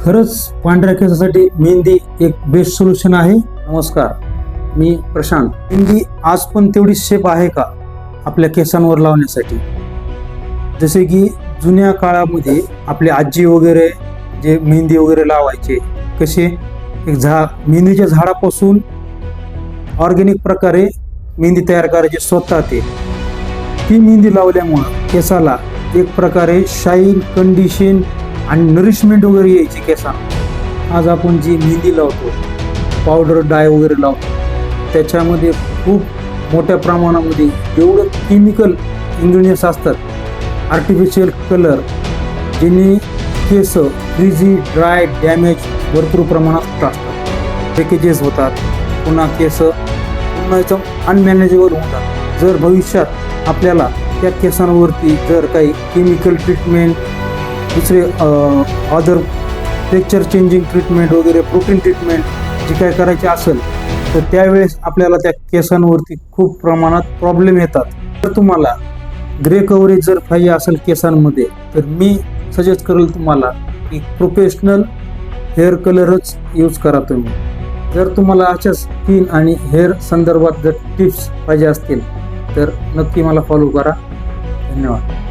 खरंच पांढऱ्या केसासाठी मेहंदी एक बेस्ट सोल्युशन आहे. नमस्कार, मी प्रशांत. मेहंदी आज पण तेवढी सेफ आहे का आपल्या केसांवर लावण्यासाठी? जसे की जुन्या काळामध्ये आपले आजी वगैरे जे मेहंदी वगैरे लावायचे, कसे एक मेहंदीच्या झाडापासून ऑर्गॅनिक प्रकारे मेहंदी तयार करायची स्वतः ती मेहंदी लावल्यामुळं केसाला एक प्रकारे शाईन, कंडिशन आणि नरिशमेंट वगैरे यायची केसांना. आज आपण जी मेहंदी लावतो, पावडर डाय वगैरे लावतो, त्याच्यामध्ये खूप मोठ्या प्रमाणामध्ये एवढं केमिकल इन्ग्रेडियंट्स असतात, आर्टिफिशियल कलर, ज्याने केस फ्रिझी, ड्राय, डॅमेज भरपूर प्रमाणात असतात, ब्रेकेजेस होतात, पुन्हा केस पुन्हा एकदम अनमॅनेजेबल होतात. जर भविष्यात आपल्याला त्या केसांवरती जर काही केमिकल ट्रीटमेंट, दुसरे अदर टेक्स्चर चेंजिंग ट्रीटमेंट वगैरे, प्रोटीन ट्रीटमेंट जी काय करायची असेल, तर त्यावेळेस आपल्याला त्या केसांवरती खूप प्रमाणात प्रॉब्लेम येतात. जर तुम्हाला ग्रे कव्हरेज जर पाहिजे असेल केसांमध्ये, तर मी सजेस्ट करेल तुम्हाला की प्रोफेशनल हेअर कलरच यूज करा तुम्ही. जर तुम्हाला अशा स्किन आणि हेअर संदर्भात जर टिप्स पाहिजे असतील तर नक्की मला फॉलो करा. धन्यवाद.